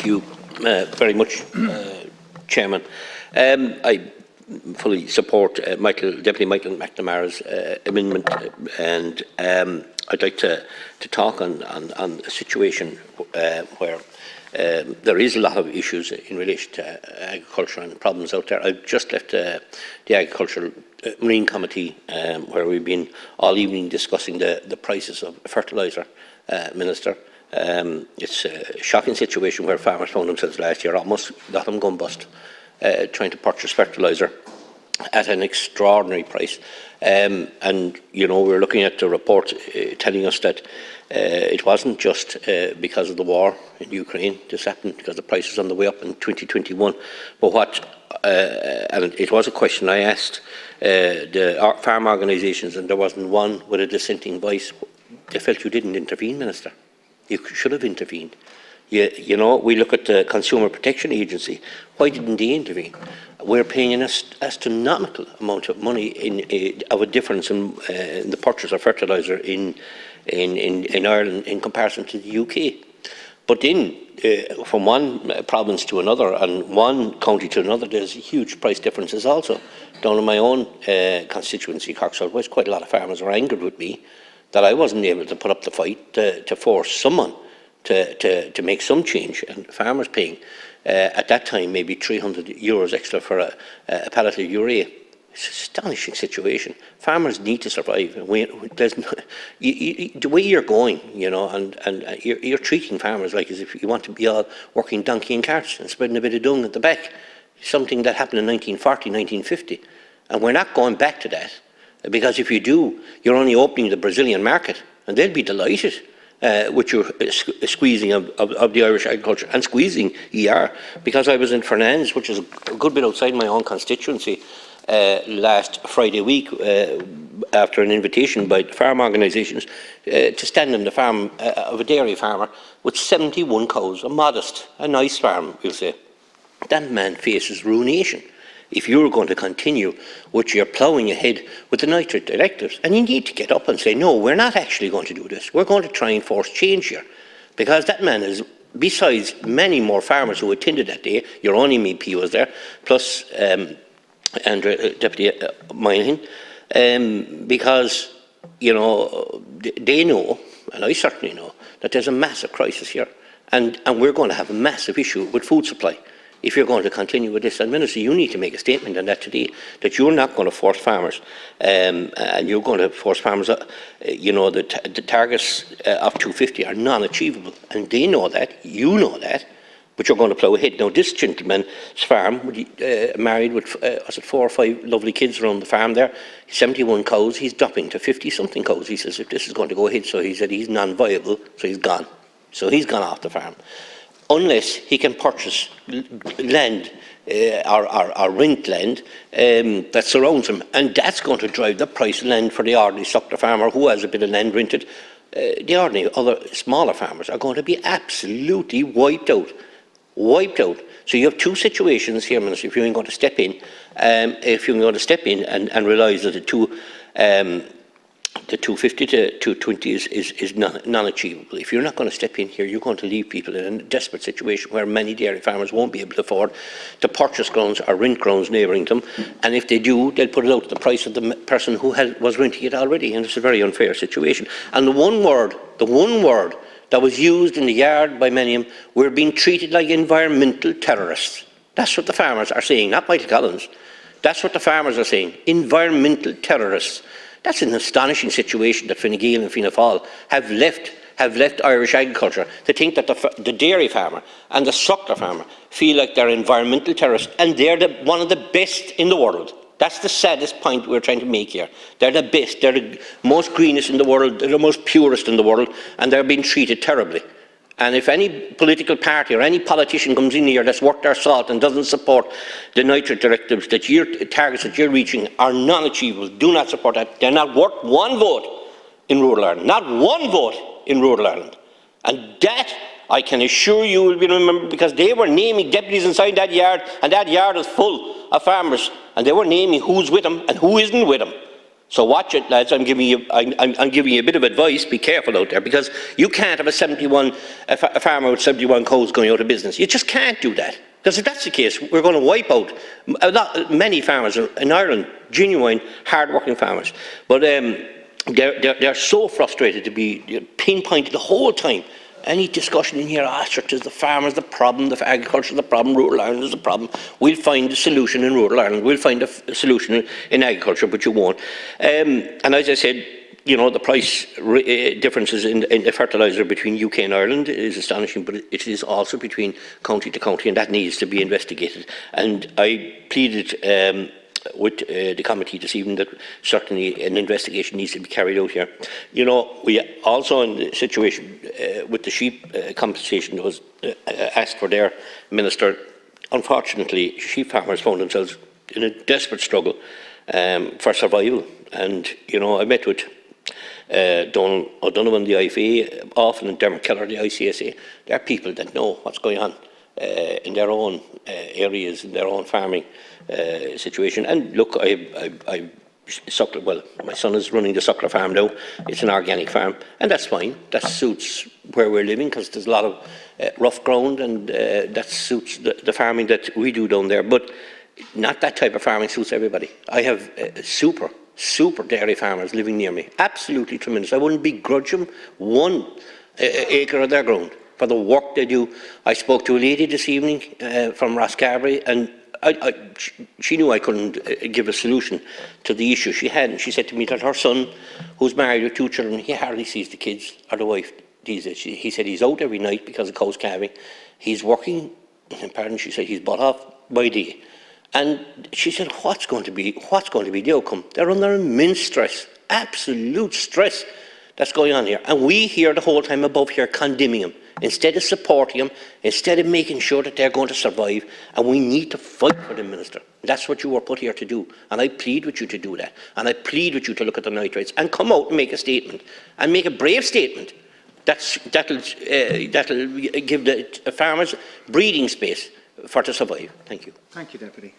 Thank you very much, Chairman. I fully support Deputy Michael McNamara's amendment, and I'd like to talk on a situation where there is a lot of issues in relation to agriculture and problems out there. I've just left the Agricultural Marine Committee, where we've been all evening discussing the prices of fertiliser, Minister. It's a shocking situation where farmers found themselves last year, almost got them gone bust, trying to purchase fertiliser at an extraordinary price. And, you know, we're looking at the report telling us that it wasn't just because of the war in Ukraine. This happened because the price is on the way up in 2021. But what, and it was a question I asked the farm organisations, and there wasn't one with a dissenting voice. They felt you didn't intervene, Minister. You should have intervened. You know, we look at the Consumer Protection Agency. Why didn't they intervene? We're paying an astronomical amount of money of a difference in the purchase of fertiliser in Ireland in comparison to the UK. But then, from one province to another and one county to another, there's huge price differences also. Down in my own constituency, Cork South West, quite a lot of farmers were angered with me that I wasn't able to put up the fight to force someone to make some change, and farmers paying at that time maybe €300 extra for a pallet of urea. It's an astonishing situation. Farmers need to survive. There's no, the way you're going, you know, and you're treating farmers like as if you want to be all working donkey and carts and spreading a bit of dung at the back. Something that happened in 1940, 1950. And we're not going back to that. Because if you do, you're only opening the Brazilian market, and they'll be delighted with your squeezing of the Irish agriculture, and squeezing ER. Because I was in Fernandes, which is a good bit outside my own constituency, last Friday week, after an invitation by farm organisations to stand on the farm of a dairy farmer with 71 cows, a nice farm, we'll say. That man faces ruination if you're going to continue with your ploughing ahead with the nitrate directives. And you need to get up and say, no, we're not actually going to do this. We're going to try and force change here. Because that man is, besides many more farmers who attended that day, your own MEP was there, plus Deputy Moynihan, because, you know, they know, and I certainly know, that there's a massive crisis here. And we're going to have a massive issue with food supply if you're going to continue with this. And Minister, you need to make a statement on that today, that you're not going to force farmers, and you're going to force farmers, you know, the targets of 250 are non-achievable, and they know that, you know that, but you're going to plough ahead. Now, this gentleman's farm, married with, 4 or 5 lovely kids around the farm there, 71 cows, he's dropping to 50-something cows. He says, if this is going to go ahead, so he said he's non-viable, so he's gone. So he's gone off the farm. Unless he can purchase land or rent land that surrounds him. And that's going to drive the price of land for the ordinary suckler farmer who has a bit of land rented. The ordinary other smaller farmers are going to be absolutely wiped out. Wiped out. So you have two situations here, Minister, if you're going to step in, and realise that the 250 to 220 is non-achievable. If you're not going to step in here, you're going to leave people in a desperate situation where many dairy farmers won't be able to afford to purchase grounds or rent grounds neighbouring them. And if they do, they'll put it out at the price of the person who was renting it already. And it's a very unfair situation. And the one word that was used in the yard by many of them, we're being treated like environmental terrorists. That's what the farmers are saying, not Michael Collins. That's what the farmers are saying, environmental terrorists. That's an astonishing situation that Fine Gael and Fianna Fáil have left Irish agriculture, to think that the dairy farmer and the suckler farmer feel like they're environmental terrorists, and they're one of the best in the world. That's the saddest point we're trying to make here. They're the best, they're the most greenest in the world, they're the most purest in the world, and they're being treated terribly. And if any political party or any politician comes in here that's worth their salt and doesn't support the nitrate directives, that your targets that you're reaching are non-achievable, do not support that. They're not worth one vote in rural Ireland. Not one vote in rural Ireland. And that, I can assure you, will be remembered, because they were naming deputies inside that yard, and that yard is full of farmers, and they were naming who's with them and who isn't with them. So watch it, lads. I'm giving you a bit of advice. Be careful out there, because you can't have a farmer with 71 cows going out of business. You just can't do that. Because if that's the case, we're going to wipe out many farmers in Ireland, genuine, hard-working farmers. But they're so frustrated to be pinpointed the whole time. Any discussion in here, Oireachtas, the farmers, the problem, the agriculture, the problem, rural Ireland is the problem. We'll find a solution in rural Ireland. We'll find a solution in agriculture, but you won't. And as I said, you know, the price differences in the fertiliser between UK and Ireland is astonishing, but it is also between county to county, and that needs to be investigated. And I pleaded with the committee this evening that certainly an investigation needs to be carried out here. You know, we also in the situation with the sheep compensation that was asked for their minister. Unfortunately, sheep farmers found themselves in a desperate struggle for survival. And, you know, I met with Donald O'Donovan, the IFA, often, and Dermot Keller, the ICSA. There are people that know what's going on in their own areas, in their own farming situation. And look, well, my son is running the suckler farm now. It's an organic farm, and that's fine. That suits where we're living, because there's a lot of rough ground, and that suits the farming that we do down there. But not that type of farming suits everybody. I have super dairy farmers living near me. Absolutely tremendous. I wouldn't begrudge them 1 acre of their ground for the work they do. I spoke to a lady this evening from Rosscarbery, and she knew I couldn't give a solution to the issue she had. And she said to me that her son, who's married with 2 children, he hardly sees the kids or the wife these days. He said he's out every night because of cows calving. He's working, pardon, she said he's bought off by day. And she said, what's going to be the outcome? They're under immense stress, absolute stress that's going on here. And we hear the whole time above here condemning them, instead of supporting them, instead of making sure that they're going to survive. And we need to fight for them, Minister. That's what you were put here to do. And I plead with you to do that. And I plead with you to look at the nitrates and come out and make a statement, and make a brave statement that'll give the farmers breathing space for to survive. Thank you. Thank you, Deputy.